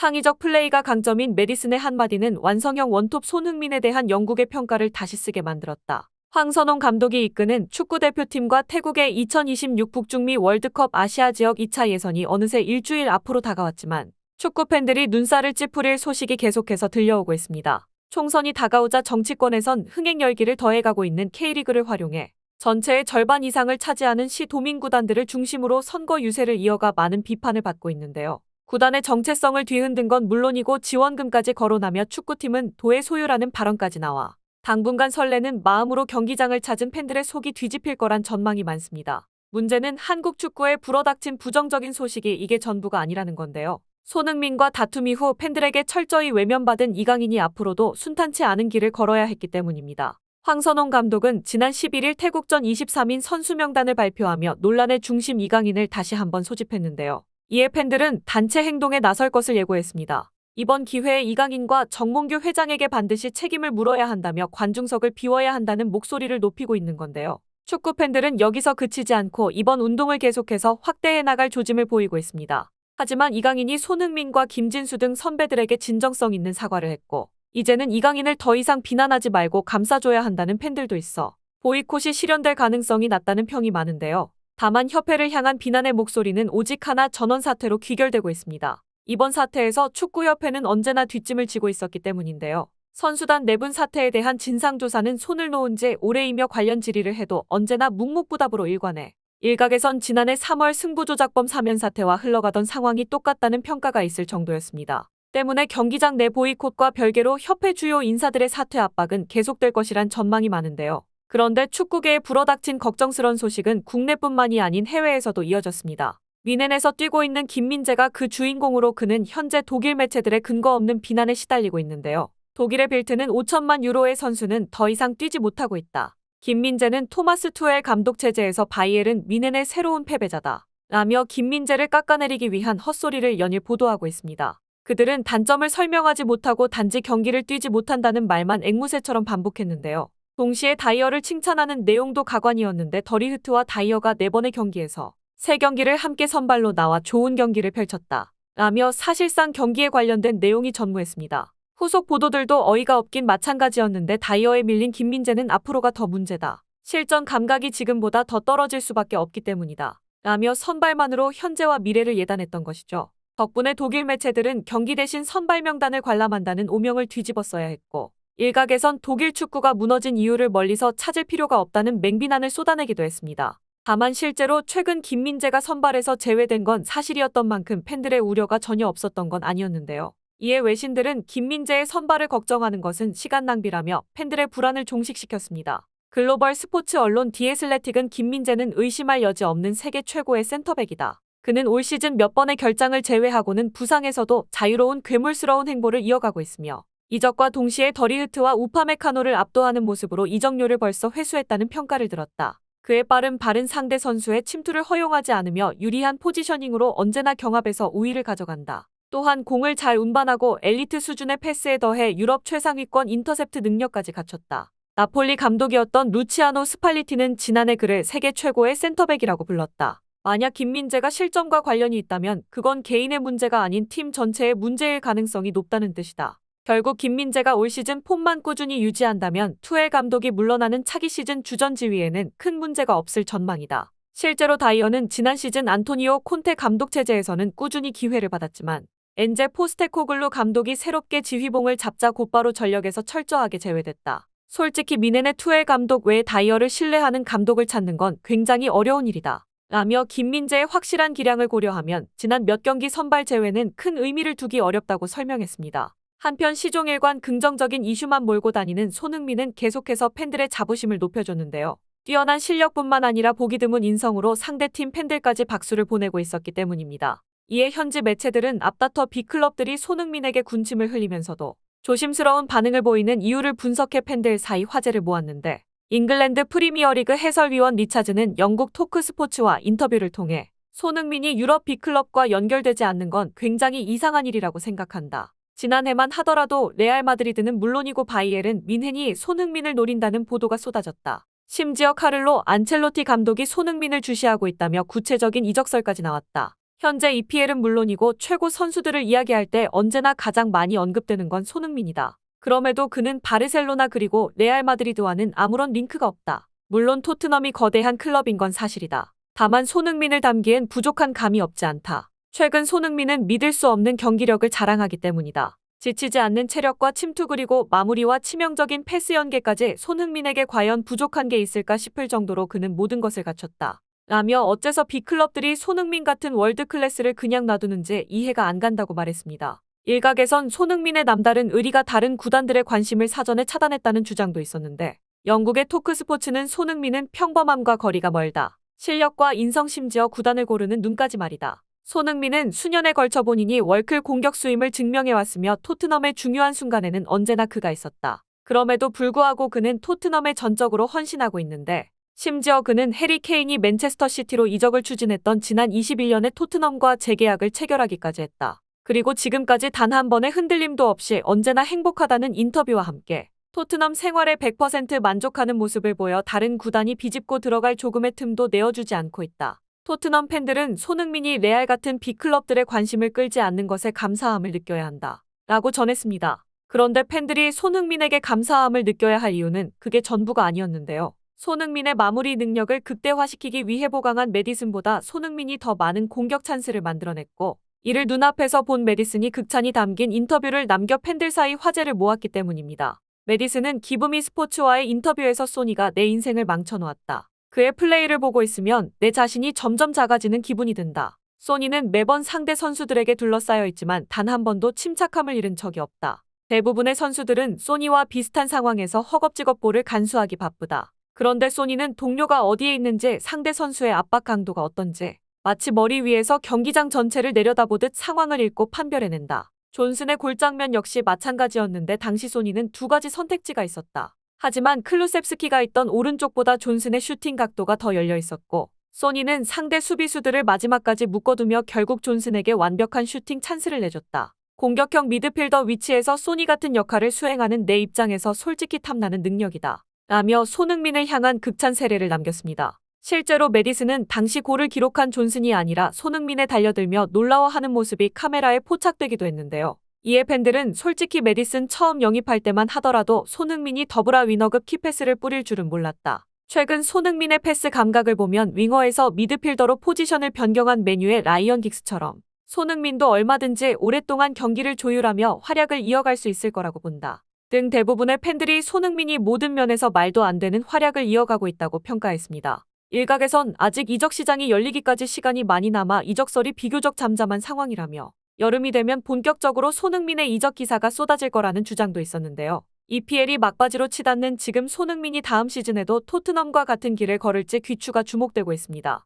창의적 플레이가 강점인 메디슨의 한마디는 완성형 원톱 손흥민에 대한 영국의 평가를 다시 쓰게 만들었다. 황선홍 감독이 이끄는 축구대표팀과 태국의 2026 북중미 월드컵 아시아 지역 2차 예선이 어느새 일주일 앞으로 다가왔지만 축구 팬들이 눈살을 찌푸릴 소식이 계속해서 들려오고 있습니다. 총선이 다가오자 정치권에선 흥행 열기를 더해가고 있는 K리그를 활용해 전체의 절반 이상을 차지하는 시도민 구단들을 중심으로 선거 유세를 이어가 많은 비판을 받고 있는데요. 구단의 정체성을 뒤흔든 건 물론이고 지원금까지 거론하며 축구팀은 도의 소유라는 발언까지 나와 당분간 설레는 마음으로 경기장을 찾은 팬들의 속이 뒤집힐 거란 전망이 많습니다. 문제는 한국 축구에 불어닥친 부정적인 소식이 이게 전부가 아니라는 건데요. 손흥민과 다툼 이후 팬들에게 철저히 외면받은 이강인이 앞으로도 순탄치 않은 길을 걸어야 했기 때문입니다. 황선홍 감독은 지난 11일 태국전 23인 선수 명단을 발표하며 논란의 중심 이강인을 다시 한번 소집했는데요. 이에 팬들은 단체 행동에 나설 것을 예고했습니다. 이번 기회에 이강인과 정몽규 회장에게 반드시 책임을 물어야 한다며 관중석을 비워야 한다는 목소리를 높이고 있는 건데요. 축구 팬들은 여기서 그치지 않고 이번 운동을 계속해서 확대해 나갈 조짐을 보이고 있습니다. 하지만 이강인이 손흥민과 김진수 등 선배들에게 진정성 있는 사과를 했고 이제는 이강인을 더 이상 비난하지 말고 감싸줘야 한다는 팬들도 있어 보이콧이 실현될 가능성이 낮다는 평이 많은데요. 다만 협회를 향한 비난의 목소리는 오직 하나 전원 사퇴로 귀결되고 있습니다. 이번 사태에서 축구협회는 언제나 뒷짐을 지고 있었기 때문인데요. 선수단 내분 사태에 대한 진상조사는 손을 놓은 지 오래이며 관련 질의를 해도 언제나 묵묵부답으로 일관해 일각에선 지난해 3월 승부조작범 사면 사태와 흘러가던 상황이 똑같다는 평가가 있을 정도였습니다. 때문에 경기장 내 보이콧과 별개로 협회 주요 인사들의 사퇴 압박은 계속될 것이란 전망이 많은데요. 그런데 축구계에 불어닥친 걱정스러운 소식은 국내뿐만이 아닌 해외에서도 이어졌습니다. 미넨에서 뛰고 있는 김민재가 그 주인공으로 그는 현재 독일 매체들의 근거 없는 비난에 시달리고 있는데요. 독일의 빌트는 5천만 유로의 선수는 더 이상 뛰지 못하고 있다. 김민재는 토마스 투엘 감독 체제에서 바이에른 미넨의 새로운 패배자다. 라며 김민재를 깎아내리기 위한 헛소리를 연일 보도하고 있습니다. 그들은 단점을 설명하지 못하고 단지 경기를 뛰지 못한다는 말만 앵무새처럼 반복했는데요. 동시에 다이어를 칭찬하는 내용도 가관이었는데 더리흐트와 다이어가 4번의 경기에서 3경기를 함께 선발로 나와 좋은 경기를 펼쳤다. 라며 사실상 경기에 관련된 내용이 전무했습니다. 후속 보도들도 어이가 없긴 마찬가지였는데 다이어에 밀린 김민재는 앞으로가 더 문제다. 실전 감각이 지금보다 더 떨어질 수밖에 없기 때문이다. 라며 선발만으로 현재와 미래를 예단했던 것이죠. 덕분에 독일 매체들은 경기 대신 선발 명단을 관람한다는 오명을 뒤집었어야 했고 일각에선 독일 축구가 무너진 이유를 멀리서 찾을 필요가 없다는 맹비난을 쏟아내기도 했습니다. 다만 실제로 최근 김민재가 선발에서 제외된 건 사실이었던 만큼 팬들의 우려가 전혀 없었던 건 아니었는데요. 이에 외신들은 김민재의 선발을 걱정하는 것은 시간 낭비라며 팬들의 불안을 종식시켰습니다. 글로벌 스포츠 언론 디애슬레틱은 김민재는 의심할 여지 없는 세계 최고의 센터백이다. 그는 올 시즌 몇 번의 결장을 제외하고는 부상에서도 자유로운 괴물스러운 행보를 이어가고 있으며 이적과 동시에 더리흐트와 우파메카노를 압도하는 모습으로 이적료를 벌써 회수했다는 평가를 들었다. 그의 빠른 발은 상대 선수의 침투를 허용하지 않으며 유리한 포지셔닝으로 언제나 경합에서 우위를 가져간다. 또한 공을 잘 운반하고 엘리트 수준의 패스에 더해 유럽 최상위권 인터셉트 능력까지 갖췄다. 나폴리 감독이었던 루치아노 스팔리티는 지난해 그를 세계 최고의 센터백이라고 불렀다. 만약 김민재가 실점과 관련이 있다면 그건 개인의 문제가 아닌 팀 전체의 문제일 가능성이 높다는 뜻이다. 결국 김민재가 올 시즌 폼만 꾸준히 유지한다면 투엘 감독이 물러나는 차기 시즌 주전 지위에는 큰 문제가 없을 전망이다. 실제로 다이어는 지난 시즌 안토니오 콘테 감독 체제에서는 꾸준히 기회를 받았지만 엔제 포스테코글루 감독이 새롭게 지휘봉을 잡자 곧바로 전력에서 철저하게 제외됐다. 솔직히 미넨의 투엘 감독 외에 다이어를 신뢰하는 감독을 찾는 건 굉장히 어려운 일이다. 라며 김민재의 확실한 기량을 고려하면 지난 몇 경기 선발 제외는 큰 의미를 두기 어렵다고 설명했습니다. 한편 시종일관 긍정적인 이슈만 몰고 다니는 손흥민은 계속해서 팬들의 자부심을 높여줬는데요. 뛰어난 실력뿐만 아니라 보기 드문 인성으로 상대팀 팬들까지 박수를 보내고 있었기 때문입니다. 이에 현지 매체들은 앞다퉈 빅클럽들이 손흥민에게 군침을 흘리면서도 조심스러운 반응을 보이는 이유를 분석해 팬들 사이 화제를 모았는데 잉글랜드 프리미어리그 해설위원 리차즈는 영국 토크스포츠와 인터뷰를 통해 손흥민이 유럽 빅클럽과 연결되지 않는 건 굉장히 이상한 일이라고 생각한다. 지난해만 하더라도 레알 마드리드는 물론이고 바이에른 뮌헨이 손흥민을 노린다는 보도가 쏟아졌다. 심지어 카를로 안첼로티 감독이 손흥민을 주시하고 있다며 구체적인 이적설까지 나왔다. 현재 EPL은 물론이고 최고 선수들을 이야기할 때 언제나 가장 많이 언급되는 건 손흥민이다. 그럼에도 그는 바르셀로나 그리고 레알 마드리드와는 아무런 링크가 없다. 물론 토트넘이 거대한 클럽인 건 사실이다. 다만 손흥민을 담기엔 부족한 감이 없지 않다. 최근 손흥민은 믿을 수 없는 경기력을 자랑하기 때문이다. 지치지 않는 체력과 침투 그리고 마무리와 치명적인 패스 연계까지 손흥민에게 과연 부족한 게 있을까 싶을 정도로 그는 모든 것을 갖췄다. 라며 어째서 빅클럽들이 손흥민 같은 월드클래스를 그냥 놔두는지 이해가 안 간다고 말했습니다. 일각에선 손흥민의 남다른 의리가 다른 구단들의 관심을 사전에 차단했다는 주장도 있었는데 영국의 토크스포츠는 손흥민은 평범함과 거리가 멀다. 실력과 인성 심지어 구단을 고르는 눈까지 말이다. 손흥민은 수년에 걸쳐 본인이 월클 공격수임을 증명해왔으며 토트넘의 중요한 순간에는 언제나 그가 있었다. 그럼에도 불구하고 그는 토트넘에 전적으로 헌신하고 있는데 심지어 그는 해리 케인이 맨체스터 시티로 이적을 추진했던 지난 21년에 토트넘과 재계약을 체결하기까지 했다. 그리고 지금까지 단 한 번의 흔들림도 없이 언제나 행복하다는 인터뷰와 함께 토트넘 생활에 100% 만족하는 모습을 보여 다른 구단이 비집고 들어갈 조금의 틈도 내어주지 않고 있다. 토트넘 팬들은 손흥민이 레알 같은 빅클럽들의 관심을 끌지 않는 것에 감사함을 느껴야 한다. 라고 전했습니다. 그런데 팬들이 손흥민에게 감사함을 느껴야 할 이유는 그게 전부가 아니었는데요. 손흥민의 마무리 능력을 극대화시키기 위해 보강한 메디슨보다 손흥민이 더 많은 공격 찬스를 만들어냈고 이를 눈앞에서 본 메디슨이 극찬이 담긴 인터뷰를 남겨 팬들 사이 화제를 모았기 때문입니다. 메디슨은 기브미 스포츠와의 인터뷰에서 소니가 내 인생을 망쳐놓았다. 그의 플레이를 보고 있으면 내 자신이 점점 작아지는 기분이 든다. 소니는 매번 상대 선수들에게 둘러싸여 있지만 단 한 번도 침착함을 잃은 적이 없다. 대부분의 선수들은 소니와 비슷한 상황에서 허겁지겁 볼을 간수하기 바쁘다. 그런데 소니는 동료가 어디에 있는지 상대 선수의 압박 강도가 어떤지 마치 머리 위에서 경기장 전체를 내려다보듯 상황을 읽고 판별해낸다. 존슨의 골장면 역시 마찬가지였는데 당시 소니는 두 가지 선택지가 있었다. 하지만 클루셉스키가 있던 오른쪽보다 존슨의 슈팅 각도가 더 열려 있었고 소니는 상대 수비수들을 마지막까지 묶어두며 결국 존슨에게 완벽한 슈팅 찬스를 내줬다. 공격형 미드필더 위치에서 소니 같은 역할을 수행하는 내 입장에서 솔직히 탐나는 능력이다. 라며 손흥민을 향한 극찬 세례를 남겼습니다. 실제로 메디슨은 당시 골을 기록한 존슨이 아니라 손흥민에 달려들며 놀라워하는 모습이 카메라에 포착되기도 했는데요. 이에 팬들은 솔직히 메디슨 처음 영입할 때만 하더라도 손흥민이 더블아 위너급 키패스를 뿌릴 줄은 몰랐다. 최근 손흥민의 패스 감각을 보면 윙어에서 미드필더로 포지션을 변경한 맨유의 라이언 긱스처럼 손흥민도 얼마든지 오랫동안 경기를 조율하며 활약을 이어갈 수 있을 거라고 본다. 등 대부분의 팬들이 손흥민이 모든 면에서 말도 안 되는 활약을 이어가고 있다고 평가했습니다. 일각에선 아직 이적 시장이 열리기까지 시간이 많이 남아 이적설이 비교적 잠잠한 상황이라며 여름이 되면 본격적으로 손흥민의 이적 기사가 쏟아질 거라는 주장도 있었는데요. EPL이 막바지로 치닫는 지금 손흥민이 다음 시즌에도 토트넘과 같은 길을 걸을지 귀추가 주목되고 있습니다.